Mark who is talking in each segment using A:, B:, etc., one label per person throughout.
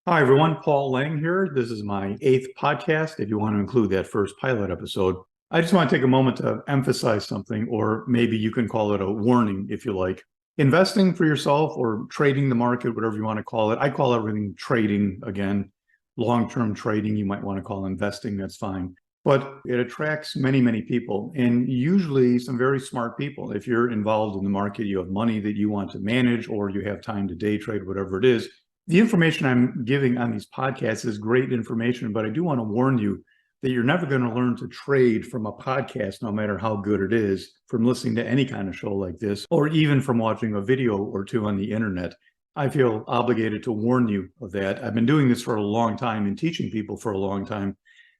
A: Hi, everyone. Paul Lang here. This is my eighth podcast, if you want to include that first pilot episode. I just want to take a moment to emphasize something, or maybe you can call it a warning if you like. Investing for yourself or trading the market, whatever you want to call it. I call everything trading again. Long-term trading, you might want to call investing, that's fine. But it attracts many, many people, and usually some very smart people. If you're involved in the market, you have money that you want to manage, or you have time to day trade, whatever it is. The information I'm giving on these podcasts is great information, but I do want to warn you that you're never going to learn to trade from a podcast, no matter how good it is, from listening to any kind of show like this, or even from watching a video or two on the internet. I feel obligated to warn you of that. I've been doing this for a long time and teaching people for a long time.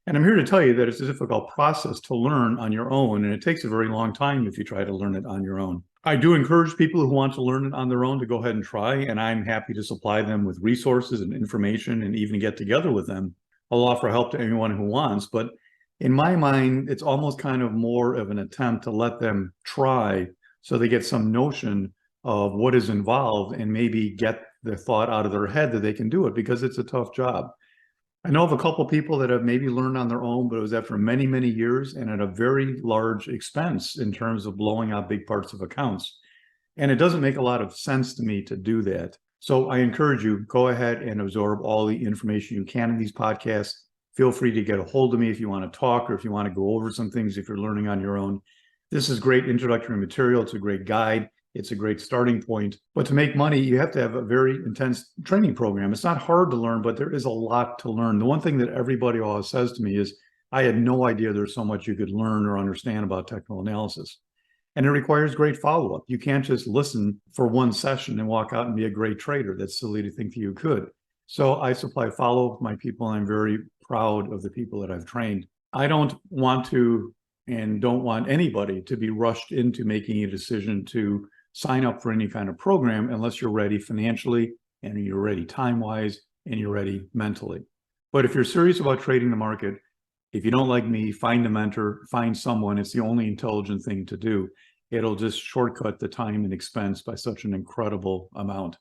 A: And I'm here to tell you that it's a difficult process to learn on your own, and it takes a very long time if you try to learn it on your own. I do encourage people who want to learn it on their own to go ahead and try, and I'm happy to supply them with resources and information and even get together with them. I'll offer help to anyone who wants, but in my mind, it's almost kind of more of an attempt to let them try so they get some notion of what is involved and maybe get the thought out of their head that they can do it, because it's a tough job. I know of a couple of people that have maybe learned on their own, but it was after many, many years and at a very large expense in terms of blowing out big parts of accounts. And it doesn't make a lot of sense to me to do that. So I encourage you, go ahead and absorb all the information you can in these podcasts. Feel free to get a hold of me if you want to talk, or if you want to go over some things if you're learning on your own. This is great introductory material. It's a great guide. It's a great starting point. But to make money, you have to have a very intense training program. It's not hard to learn, but there is a lot to learn. The one thing that everybody always says to me is, I had no idea there's so much you could learn or understand about technical analysis. And it requires great follow-up. You can't just listen for one session and walk out and be a great trader. That's silly to think that you could. So I supply follow-up with my people, and I'm very proud of the people that I've trained. I don't want to and don't want anybody to be rushed into making a decision to sign up for any kind of program unless you're ready financially, and you're ready time-wise, and you're ready mentally. But if you're serious about trading the market, if you don't like me, find a mentor, find someone. It's the only intelligent thing to do. It'll just shortcut the time and expense by such an incredible amount.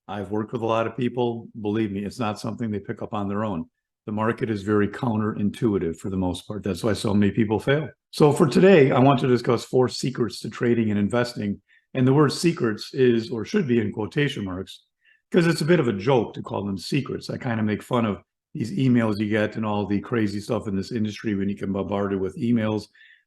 A: I've worked with a lot of people. Believe me, it's not something they pick up on their own. The market is very counterintuitive for the most part. That's why so many people fail. So for today, I want to discuss 4 secrets to trading and investing. And the word secrets is, or should be, in quotation marks, because it's a bit of a joke to call them secrets. I kind of make fun of these emails you get and all the crazy stuff in this industry when you can bombard it with emails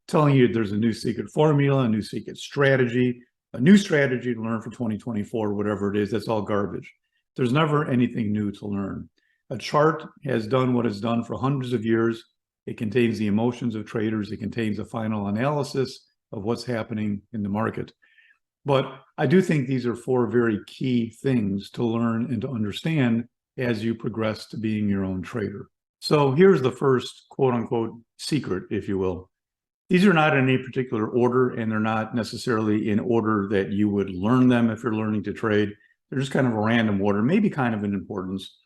A: telling you there's a new secret formula, a new secret strategy, a new strategy to learn for 2024, whatever it is. That's all garbage. There's never anything new to learn. A chart has done what it's done for hundreds of years. It contains the emotions of traders. It contains a final analysis of what's happening in the market. But I do think these are 4 very key things to learn and to understand as you progress to being your own trader. So here's the first quote unquote secret, if you will. These are not in any particular order, and they're not necessarily in order that you would learn them if you're learning to trade. They're just kind of a random order, maybe kind of an importance.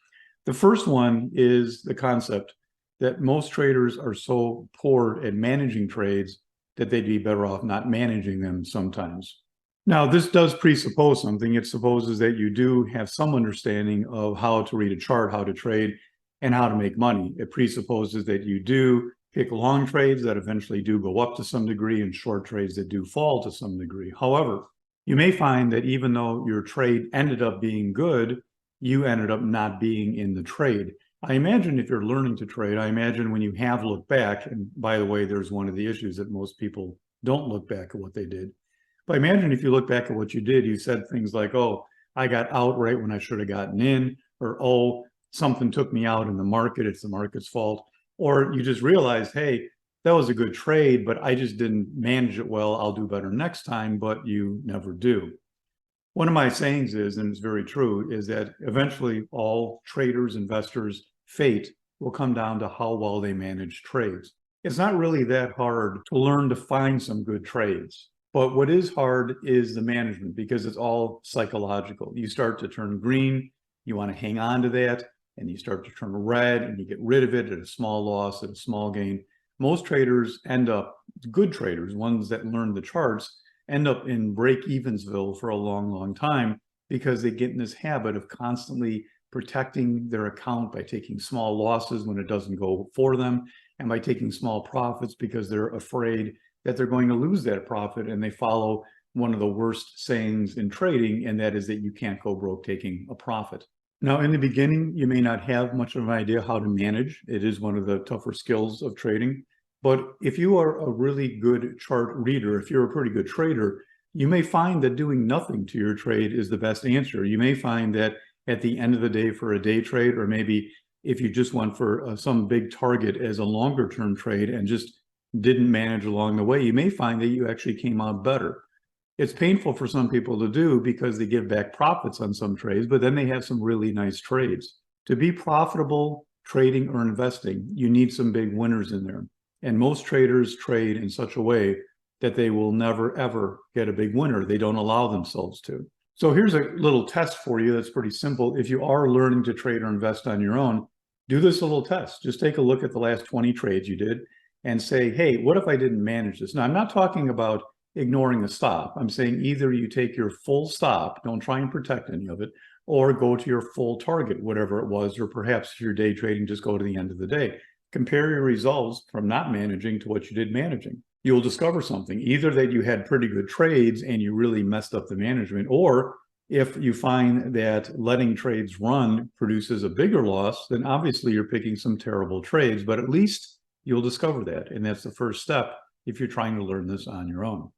A: The first one is the concept that most traders are so poor at managing trades that they'd be better off not managing them sometimes. Now, this does presuppose something. It supposes that you do have some understanding of how to read a chart, how to trade, and how to make money. It presupposes that you do pick long trades that eventually do go up to some degree, and short trades that do fall to some degree. However, you may find that even though your trade ended up being good, you ended up not being in the trade. I imagine if you're learning to trade, I imagine when you have looked back, and by the way, there's one of the issues that most people don't look back at what they did. But imagine if you look back at what you did, you said things like, oh, I got out right when I should have gotten in, or, oh, something took me out in the market, it's the market's fault. Or you just realized, hey, that was a good trade, but I just didn't manage it well. I'll do better next time, but you never do. One of my sayings is, and it's very true, is that eventually all traders, investors' fate will come down to how well they manage trades. It's not really that hard to learn to find some good trades. But what is hard is the management, because it's all psychological. You start to turn green, you want to hang on to that, and you start to turn red, and you get rid of it at a small loss, at a small gain. Most traders end up, good traders, ones that learn the charts, end up in break-evensville for a long, long time, because they get in this habit of constantly protecting their account by taking small losses when it doesn't go for them, and by taking small profits because they're afraid that they're going to lose that profit, and they follow one of the worst sayings in trading, and that is that you can't go broke taking a profit. Now, in the beginning, you may not have much of an idea how to manage. It is one of the tougher skills of trading. But if you are a really good chart reader, if you're a pretty good trader, you may find that doing nothing to your trade is the best answer. You may find that at the end of the day for a day trade, or maybe if you just went for some big target as a longer term trade and just didn't manage along the way, you may find that you actually came out better. It's painful for some people to do because they give back profits on some trades, but then they have some really nice trades. To be profitable trading or investing, you need some big winners in there. And most traders trade in such a way that they will never, ever get a big winner. They don't allow themselves to. So here's a little test for you that's pretty simple. If you are learning to trade or invest on your own, do this little test. Just take a look at the last 20 trades you did and say, hey, what if I didn't manage this? Now, I'm not talking about ignoring a stop. I'm saying either you take your full stop, don't try and protect any of it, or go to your full target, whatever it was, or perhaps if you're day trading, just go to the end of the day. Compare your results from not managing to what you did managing. You'll discover something, either that you had pretty good trades and you really messed up the management, or if you find that letting trades run produces a bigger loss, then obviously you're picking some terrible trades, but at least you'll discover that. And that's the first step if you're trying to learn this on your own.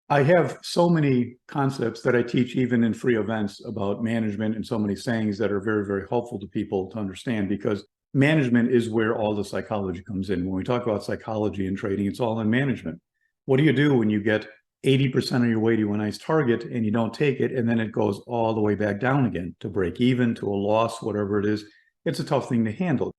A: I have so many concepts that I teach even in free events about management, and so many sayings that are very, very helpful to people to understand, because management is where all the psychology comes in. When we talk about psychology and trading, it's all in management. What do you do when you get 80% of your way to a nice target and you don't take it, and then it goes all the way back down again to break even, to a loss, whatever it is? It's a tough thing to handle.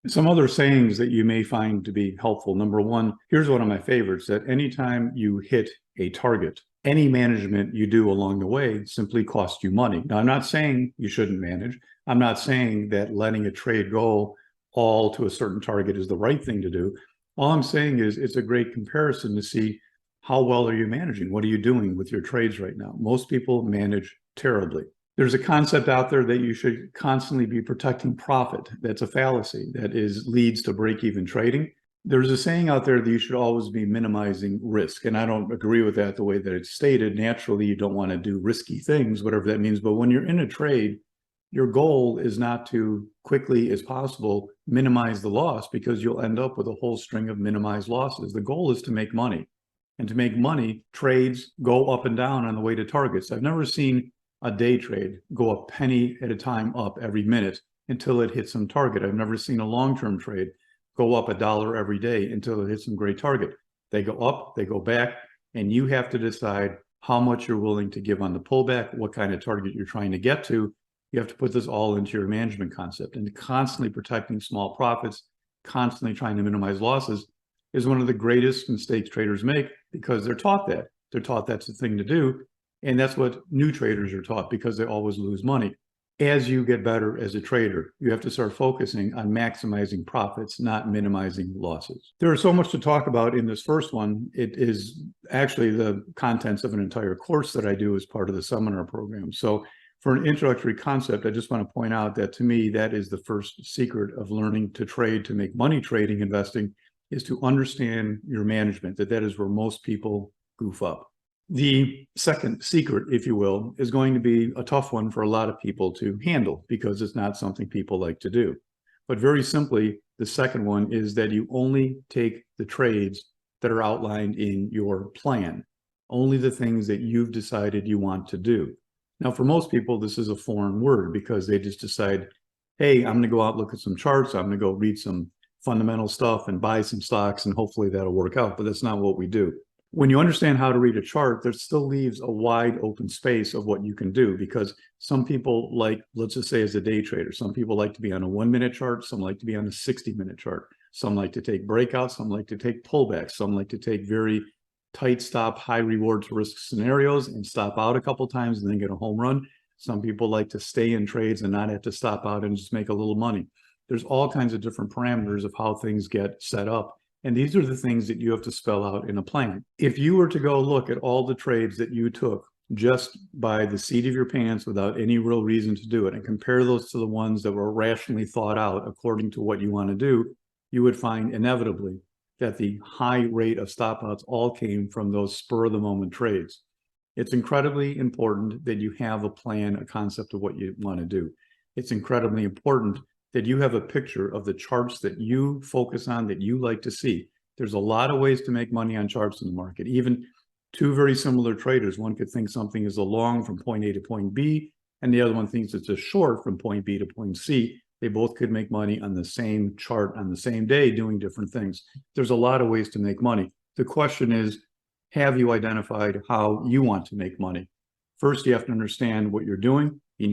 A: Some other sayings that you may find to be helpful. Number one, here's one of my favorites, that anytime you hit a target, any management you do along the way simply costs you money. Now, I'm not saying you shouldn't manage. I'm not saying that letting a trade go all to a certain target is the right thing to do. All I'm saying is it's a great comparison to see how well are you managing? What are you doing with your trades right now? Most people manage terribly. There's a concept out there that you should constantly be protecting profit. That's a fallacy. That leads to break-even trading. There's a saying out there that you should always be minimizing risk. And I don't agree with that the way that it's stated. Naturally, you don't want to do risky things, whatever that means. But when you're in a trade, your goal is not to quickly as possible minimize the loss, because you'll end up with a whole string of minimized losses. The goal is to make money. And to make money, trades go up and down on the way to targets. I've never seen a day trade go a penny at a time up every minute until it hits some target. I've never seen a long-term trade go up $1 every day until it hits some great target. They go up, they go back, and you have to decide how much you're willing to give on the pullback, what kind of target you're trying to get to. You have to put this all into your management concept, and constantly protecting small profits, constantly trying to minimize losses is one of the greatest mistakes traders make, because they're taught that. They're taught that's the thing to do. And that's what new traders are taught, because they always lose money. As you get better as a trader, you have to start focusing on maximizing profits, not minimizing losses. There is so much to talk about in this first one. It is actually the contents of an entire course that I do as part of the seminar program. So for an introductory concept, I just want to point out that to me, that is the first secret of learning to trade, to make money trading, investing, is to understand your management, that is where most people goof up. The second secret, if you will, is going to be a tough one for a lot of people to handle, because it's not something people like to do. But very simply, the second one is that you only take the trades that are outlined in your plan, only the things that you've decided you want to do. Now, for most people, this is a foreign word, because they just decide, hey, I'm going to go out and look at some charts. I'm going to go read some fundamental stuff and buy some stocks, and hopefully that'll work out. But that's not what we do. When you understand how to read a chart, there still leaves a wide open space of what you can do, because some people like, let's just say as a day trader, some people like to be on a 1-minute chart, some like to be on a 60-minute chart, some like to take breakouts, some like to take pullbacks, some like to take very tight stop, high reward to risk scenarios and stop out a couple times and then get a home run. Some people like to stay in trades and not have to stop out and just make a little money. There's all kinds of different parameters of how things get set up. And these are the things that you have to spell out in a plan. If you were to go look at all the trades that you took just by the seat of your pants without any real reason to do it, and compare those to the ones that were rationally thought out according to what you want to do, you would find inevitably that the high rate of stop outs all came from those spur of the moment trades. It's incredibly important that you have a plan, a concept of what you want to do. It's incredibly important that you have a picture of the charts that you focus on, that you like to see. There's a lot of ways to make money on charts in the market. Even two very similar traders, one could think something is a long from point A to point B, and the other one thinks it's a short from point B to point C. They both could make money on the same chart on the same day doing different things. There's a lot of ways to make money. The question is, have you identified how you want to make money? First, you have to understand what you're doing. You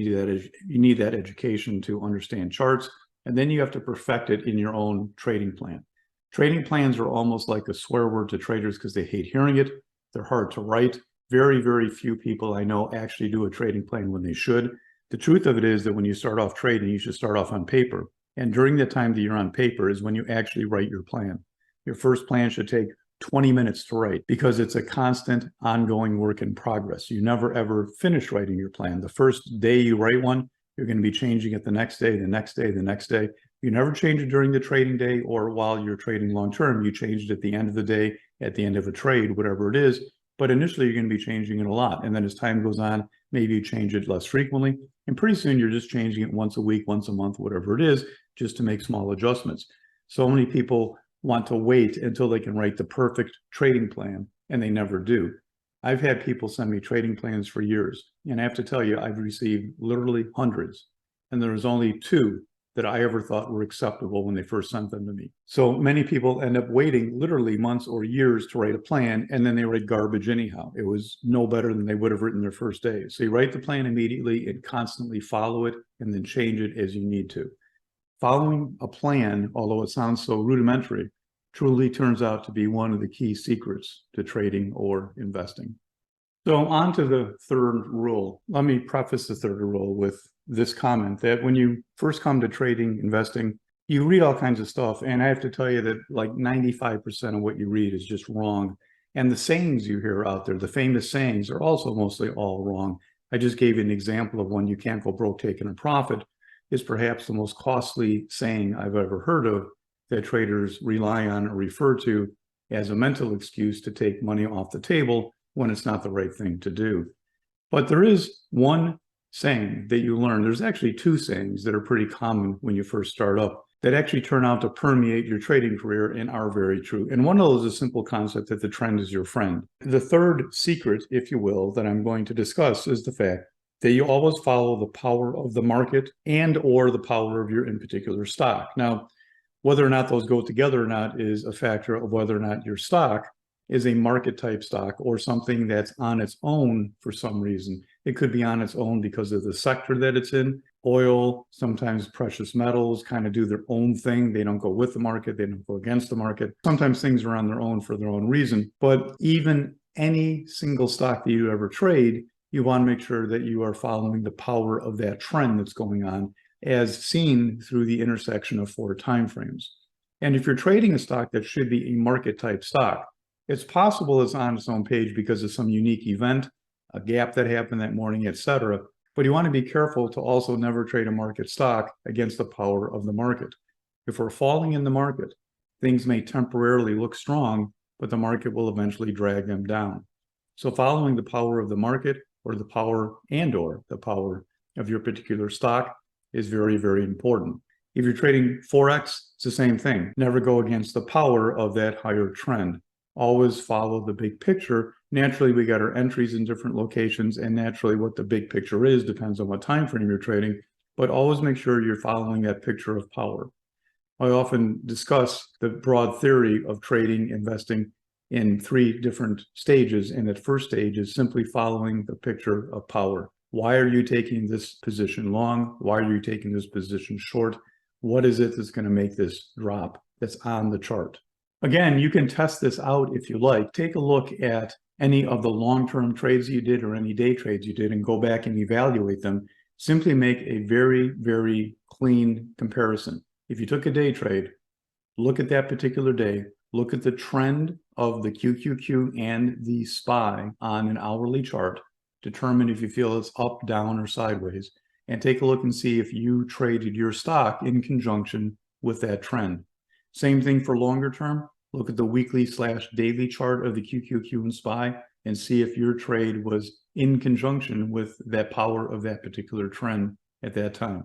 A: need that education to understand charts, and then you have to perfect it in your own trading plan. Trading plans are almost like a swear word to traders because they hate hearing it. They're hard to write. Very, very few people I know actually do a trading plan when they should. The truth of it is that when you start off trading, you should start off on paper. And during the time that you're on paper is when you actually write your plan. Your first plan should take 20 minutes to write because it's a constant ongoing work in progress. You never ever finish writing your plan. The first day you write one, you're going to be changing it the next day, the next day, the next day. You never change it during the trading day or while you're trading long term. You change it at the end of the day, at the end of a trade, whatever it is. But initially, you're going to be changing it a lot. And then as time goes on, maybe you change it less frequently. And pretty soon, you're just changing it once a week, once a month, whatever it is, just to make small adjustments. So many people want to wait until they can write the perfect trading plan, and they never do. I've had people send me trading plans for years. And I have to tell you, I've received literally hundreds. And there was only two that I ever thought were acceptable when they first sent them to me. So many people end up waiting literally months or years to write a plan, and then they write garbage anyhow. It was no better than they would have written their first day. So you write the plan immediately and constantly follow it and then change it as you need to. Following a plan, although it sounds so rudimentary, truly turns out to be one of the key secrets to trading or investing. So on to the third rule. Let me preface the third rule with this comment that when you first come to trading, investing, you read all kinds of stuff. And I have to tell you that like 95% of what you read is just wrong. And the sayings you hear out there, the famous sayings, are also mostly all wrong. I just gave you an example of one: you can't go broke taking a profit, is perhaps the most costly saying I've ever heard of that traders rely on or refer to as a mental excuse to take money off the table when it's not the right thing to do. But there is one saying that you learn. There's actually two sayings that are pretty common when you first start up that actually turn out to permeate your trading career and are very true. And one of those is a simple concept that the trend is your friend. The third secret, if you will, that I'm going to discuss is the fact that you always follow the power of the market and or the power of your in particular stock. Now, whether or not those go together or not is a factor of whether or not your stock is a market type stock or something that's on its own for some reason. It could be on its own because of the sector that it's in. Oil, sometimes precious metals kind of do their own thing. They don't go with the market. They don't go against the market. Sometimes things are on their own for their own reason. But even any single stock that you ever trade, you want to make sure that you are following the power of that trend that's going on as seen through the intersection of 4 timeframes. And if you're trading a stock that should be a market type stock, it's possible it's on its own page because of some unique event, a gap that happened that morning, etc. But you want to be careful to also never trade a market stock against the power of the market. If we're falling in the market, things may temporarily look strong, but the market will eventually drag them down. So following the power of the market or the power and/or the power of your particular stock is very, very important. If you're trading Forex, it's the same thing. Never go against the power of that higher trend. Always follow the big picture. Naturally, we got our entries in different locations, and naturally what the big picture is depends on what time frame you're trading, but always make sure you're following that picture of power. I often discuss the broad theory of trading, investing in 3 different stages, and that first stage is simply following the picture of power. Why are you taking this position long? Why are you taking this position short? What is it that's going to make this drop that's on the chart? Again, you can test this out if you like. Take a look at any of the long-term trades you did or any day trades you did and go back and evaluate them. Simply make a very, very clean comparison. If you took a day trade, look at that particular day, look at the trend of the QQQ and the SPY on an hourly chart, determine if you feel it's up, down, or sideways, and take a look and see if you traded your stock in conjunction with that trend. Same thing for longer term. Look at the weekly/daily chart of the QQQ and SPY and see if your trade was in conjunction with that power of that particular trend at that time.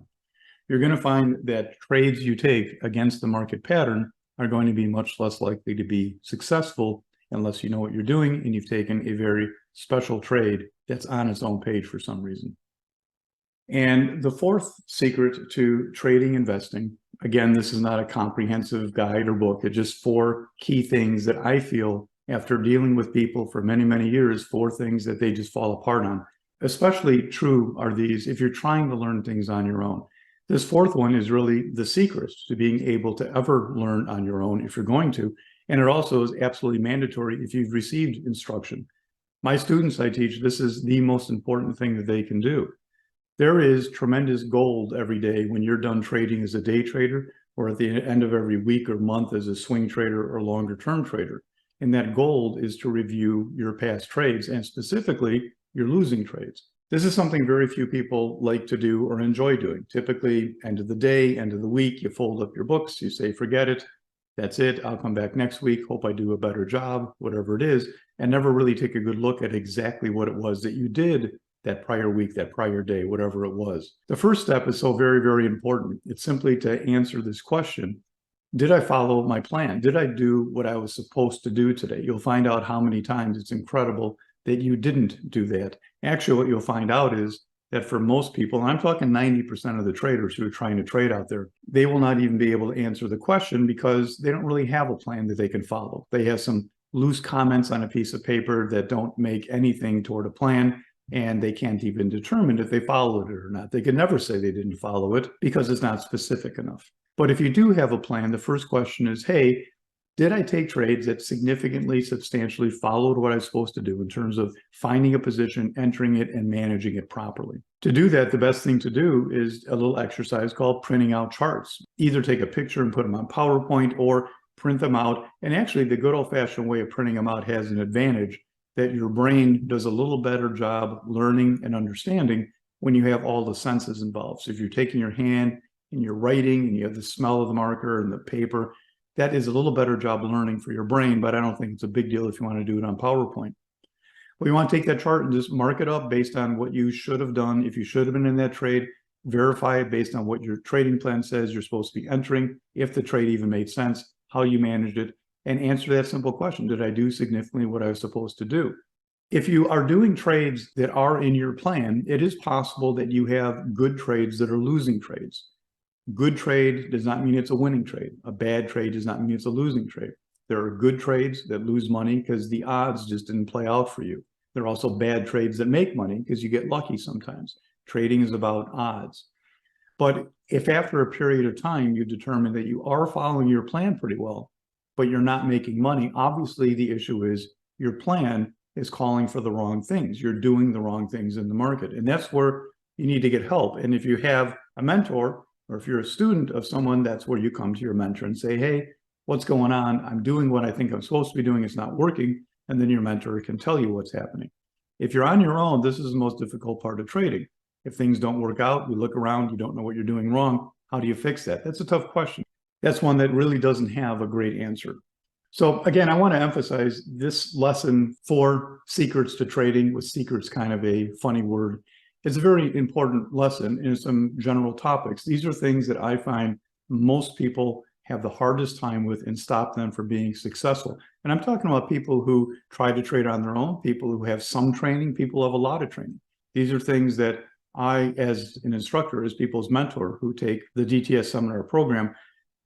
A: You're going to find that trades you take against the market pattern are going to be much less likely to be successful unless you know what you're doing and you've taken a very special trade that's on its own page for some reason. And the fourth secret to trading investing, again, this is not a comprehensive guide or book. It's just 4 key things that I feel, after dealing with people for many, many years, 4 things that they just fall apart on. Especially true are these if you're trying to learn things on your own. This 4th one is really the secret to being able to ever learn on your own if you're going to. And it also is absolutely mandatory if you've received instruction. My students I teach, this is the most important thing that they can do. There is tremendous gold every day when you're done trading as a day trader, or at the end of every week or month as a swing trader or longer term trader. And that gold is to review your past trades and specifically your losing trades. This is something very few people like to do or enjoy doing. Typically, end of the day, end of the week, you fold up your books, you say, forget it. That's it. I'll come back next week. Hope I do a better job, whatever it is, and never really take a good look at exactly what it was that you did that prior week, that prior day, whatever it was. The first step is so very, very important. It's simply to answer this question. Did I follow my plan? Did I do what I was supposed to do today? You'll find out how many times it's incredible that you didn't do that. Actually, what you'll find out is that for most people, and I'm talking 90% of the traders who are trying to trade out there, they will not even be able to answer the question because they don't really have a plan that they can follow. They have some loose comments on a piece of paper that don't make anything toward a plan, and they can't even determine if they followed it or not. They can never say they didn't follow it because it's not specific enough. But if you do have a plan, the first question is, hey, did I take trades that significantly, substantially followed what I was supposed to do in terms of finding a position, entering it, and managing it properly? To do that, the best thing to do is a little exercise called printing out charts. Either take a picture and put them on PowerPoint or print them out. And actually, the good old-fashioned way of printing them out has an advantage that your brain does a little better job learning and understanding when you have all the senses involved. So if you're taking your hand and you're writing and you have the smell of the marker and the paper, that is a little better job learning for your brain, but I don't think it's a big deal if you want to do it on PowerPoint. Well, you want to take that chart and just mark it up based on what you should have done. If you should have been in that trade, verify it based on what your trading plan says you're supposed to be entering, if the trade even made sense, how you managed it, and answer that simple question. Did I do significantly what I was supposed to do? If you are doing trades that are in your plan, it is possible that you have good trades that are losing trades. Good trade does not mean it's a winning trade. A bad trade does not mean it's a losing trade. There are good trades that lose money because the odds just didn't play out for you. There are also bad trades that make money because you get lucky sometimes. Trading is about odds. But if after a period of time you determine that you are following your plan pretty well, but you're not making money, obviously the issue is your plan is calling for the wrong things. You're doing the wrong things in the market. And that's where you need to get help. And if you have a mentor, or if you're a student of someone, that's where you come to your mentor and say, hey, what's going on? I'm doing what I think I'm supposed to be doing. It's not working. And then your mentor can tell you what's happening. If you're on your own, this is the most difficult part of trading. If things don't work out, you look around, you don't know what you're doing wrong. How do you fix that? That's a tough question. That's one that really doesn't have a great answer. So again, I want to emphasize this lesson 4 secrets to trading, with secrets kind of a funny word. It's a very important lesson in some general topics. These are things that I find most people have the hardest time with and stop them from being successful. And I'm talking about people who try to trade on their own, people who have some training, people who have a lot of training. These are things that I, as an instructor, as people's mentor who take the DTS seminar program,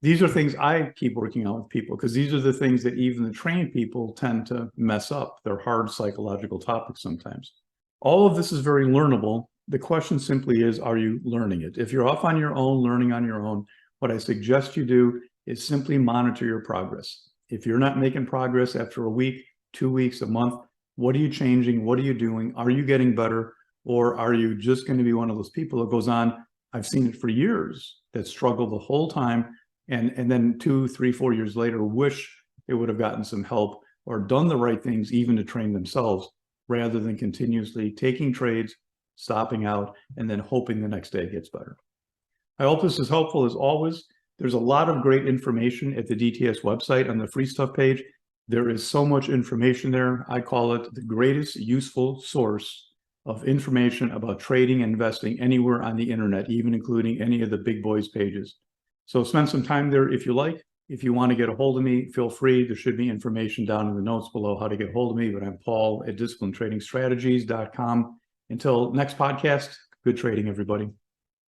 A: these are things I keep working on with people because these are the things that even the trained people tend to mess up. They're hard psychological topics sometimes. All of this is very learnable. The question simply is, are you learning it? If you're off on your own, learning on your own, what I suggest you do is simply monitor your progress. If you're not making progress after a week, 2 weeks, a month, what are you changing? What are you doing? Are you getting better? Or are you just going to be one of those people that goes on, I've seen it for years, that struggle the whole time, and then 2, 3, 4 years later wish they would have gotten some help or done the right things even to train themselves rather than continuously taking trades, stopping out, and then hoping the next day gets better. I hope this is helpful. As always, there's a lot of great information at the DTS website on the free stuff page. There is so much information there. I call it the greatest useful source of information about trading and investing anywhere on the internet, even including any of the big boys pages. So spend some time there if you like. If you want to get a hold of me, feel free. There should be information down in the notes below how to get a hold of me, but I'm Paul at disciplinedtradingstrategies.com. Until next podcast, good trading, everybody.